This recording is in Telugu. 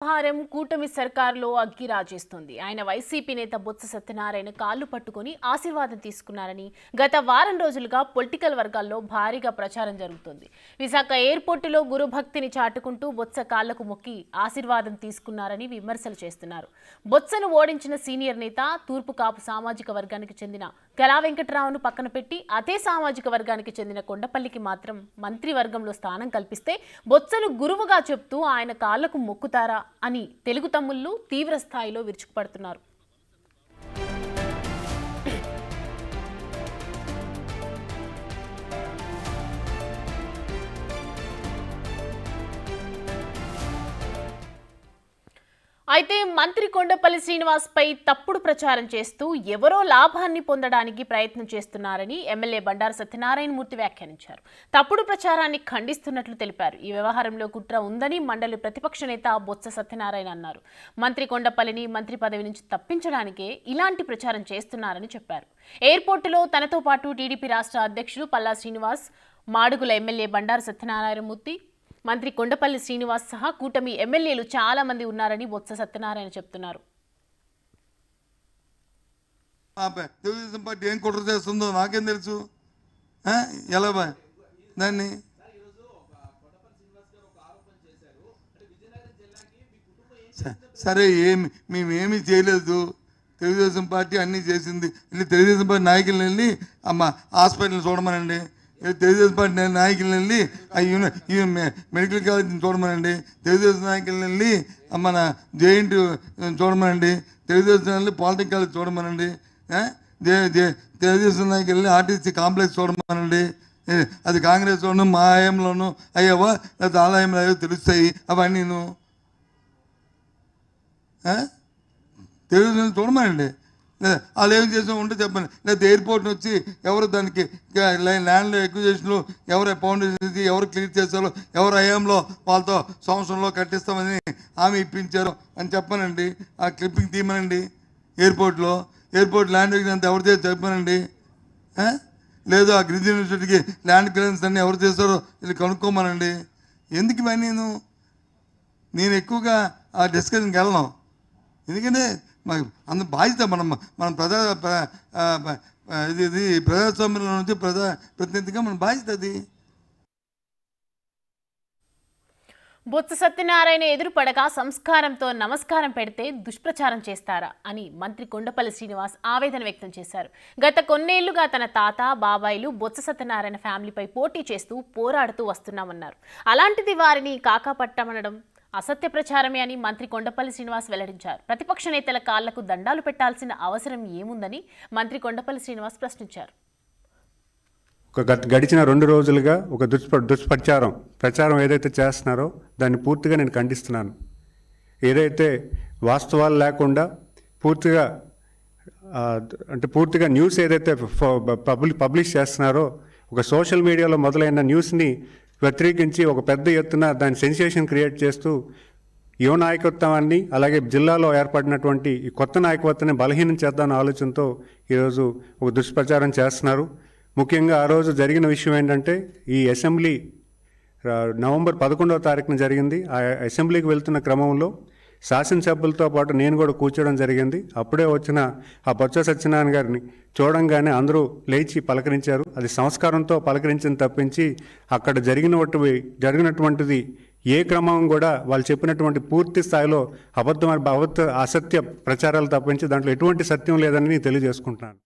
భారం కూటమి సర్కారులో అగ్గి రాజేస్తుంది. ఆయన వైసీపీ నేత బొత్స సత్యనారాయణ కాళ్లు పట్టుకుని ఆశీర్వాదం తీసుకున్నారని గత వారం రోజులుగా పొలిటికల్ వర్గాల్లో భారీగా ప్రచారం జరుగుతోంది. విశాఖ ఎయిర్పోర్టులో గురుభక్తిని చాటుకుంటూ బొత్స కాళ్లకు మొక్కి ఆశీర్వాదం తీసుకున్నారని విమర్శలు చేస్తున్నారు. బొత్సను ఓడించిన సీనియర్ నేత తూర్పు కాపు సామాజిక వర్గానికి చెందిన కళా వెంకటరావును పక్కన పెట్టి అదే సామాజిక వర్గానికి చెందిన కొండపల్లికి మాత్రం మంత్రివర్గంలో స్థానం కల్పిస్తే బొత్సను గురువుగా చెప్తూ ఆయన కాళ్లకు మొక్కుతారా అని తెలుగు తమ్ముళ్ళు తీవ్ర స్థాయిలో విరుచుకుపడుతున్నారు. అయితే మంత్రి కొండపల్లి శ్రీనివాస్ పై తప్పుడు ప్రచారం చేస్తూ ఎవరో లాభాన్ని పొందడానికి ప్రయత్నం చేస్తున్నారని ఎమ్మెల్యే బండారు సత్యనారాయణ మూర్తి వ్యాఖ్యానించారు. తప్పుడు ప్రచారాన్ని ఖండిస్తున్నట్లు తెలిపారు. ఈ వ్యవహారంలో కుట్ర ఉందని మండలి ప్రతిపక్ష నేత బొత్స సత్యనారాయణ అన్నారు. మంత్రి కొండపల్లిని మంత్రి పదవి నుంచి తప్పించడానికే ఇలాంటి ప్రచారం చేస్తున్నారని చెప్పారు. ఎయిర్పోర్టులో తనతో పాటు టీడీపీ రాష్ట్ర అధ్యక్షుడు పల్లా శ్రీనివాస్, మాడుగుల ఎమ్మెల్యే బండారు సత్యనారాయణ మూర్తి, మంత్రి కొండపల్లి శ్రీనివాస్ సహా కూటమి ఎమ్మెల్యేలు చాలా మంది ఉన్నారని బొత్స సత్యనారాయణ చెప్తున్నారు. తెలుగుదేశం పార్టీ ఏం కుట్ర చేస్తుందో నాకేం తెలుసు. ఎలా దాన్ని సరే మేమేమీ చేయలేదు. తెలుగుదేశం పార్టీ అన్నీ చేసింది. తెలుగుదేశం పార్టీ నాయకులను వెళ్ళి హాస్పిటల్ చూడమనండి. తెలుగుదేశం పార్టీ నాయకులను వెళ్ళి మెడికల్ కాలేజీని చూడమనండి. తెలుగుదేశం నాయకులను వెళ్ళి మన జేఎన్టీ చూడమనండి. తెలుగుదేశం వెళ్ళి పాలిటెక్నిక్ కాలేజ్ చూడమనండి. తెలుగుదేశం నాయకులు వెళ్ళి ఆర్టీసీ కాంప్లెక్స్ చూడమనండి. అది కాంగ్రెస్లోను మా హయాంలోను అయ్యావా లేకపోతే ఆలయంలో అయ్యో తెలుస్తాయి అవన్నీ. తెలుగుదేశం చూడమనండి. వాళ్ళు ఏం చేసాం ఉంటే చెప్పండి. లేదా ఎయిర్పోర్ట్ వచ్చి ఎవరు దానికి ల్యాండ్లో ఎక్విజిషన్లు ఎవరు ఫౌండేషన్ ఎవరు క్లియర్ చేశారో ఎవరు హయాంలో వాళ్ళతో సంవత్సరంలో కట్టిస్తామని హామీ ఇప్పించారో అని చెప్పానండి. ఆ క్లిప్పింగ్ తీయమనండి. ఎయిర్పోర్ట్ ల్యాండ్ అంతా ఎవరు చేసి చెప్పానండి. లేదు ఆ గిరిజన యూనివర్సిటీకి ల్యాండ్ క్లియరెన్స్ అన్నీ ఎవరు చేశారో ఇది కనుక్కోమనండి. ఎందుకు ఇవన్నీ నేను ఎక్కువగా ఆ డిస్కషన్కి వెళ్ళను. ఎందుకంటే అంత బాధ్యత మనం ఇది ప్రజాస్వామ్యంలో నుంచి ప్రతినిధిగా మన బాధ్యత అది. బొత్స సత్యనారాయణ ఎదురుపడగా సంస్కారంతో నమస్కారం పెడితే దుష్ప్రచారం చేస్తారా అని మంత్రి కొండపల్లి శ్రీనివాస్ ఆవేదన వ్యక్తం చేశారు. గత కొన్నేళ్లుగా తన తాత బాబాయిలు బొత్స సత్యనారాయణ ఫ్యామిలీపై పోటీ చేస్తూ పోరాడుతూ వస్తున్నామన్నారు. అలాంటిది వారిని కాకాపట్టమనడం అసత్య ప్రచారమే అని మంత్రి కొండపల్లి శ్రీనివాస్ వెల్లడించారు. ప్రతిపక్ష నేతల కాళ్లకు దండాలు పెట్టాల్సిన అవసరం ఏముందని మంత్రి కొండపల్లి శ్రీనివాస్ ప్రశ్నించారు. గడిచిన 2 రోజులుగా ఒక ప్రచారం ఏదైతే చేస్తున్నారో దాన్ని పూర్తిగా నేను ఖండిస్తున్నాను. ఏదైతే వాస్తవాలు లేకుండా పూర్తిగా న్యూస్ ఏదైతే పబ్లిష్ చేస్తున్నారో ఒక సోషల్ మీడియాలో మొదలైన న్యూస్ని వ్యతిరేకించి ఒక పెద్ద ఎత్తున దాని సెన్సేషన్ క్రియేట్ చేస్తూ యువ నాయకత్వాన్ని అలాగే జిల్లాలో ఏర్పడినటువంటి ఈ కొత్త నాయకత్వాన్ని బలహీనం చేద్దామన్న ఆలోచనతో ఈరోజు ఒక దుష్ప్రచారం చేస్తున్నారు. ముఖ్యంగా ఆ రోజు జరిగిన విషయం ఏంటంటే ఈ అసెంబ్లీ నవంబర్ 11వ తారీఖున జరిగింది. ఆ అసెంబ్లీకి వెళ్తున్న క్రమంలో శాసనసభ్యులతో పాటు నేను కూడా కూర్చోవడం జరిగింది. అప్పుడే వచ్చిన ఆ బొత్స సత్యనారాయణ గారిని చూడంగానే అందరూ లేచి పలకరించారు. అది సంస్కారంతో పలకరించింది తప్పించి అక్కడ జరిగినటువంటిది ఏ క్రమం కూడా వాళ్ళు చెప్పినటువంటి పూర్తి స్థాయిలో అసత్య ప్రచారాలు తప్పించి దాంట్లో ఎటువంటి సత్యం లేదని తెలియజేసుకుంటున్నాను.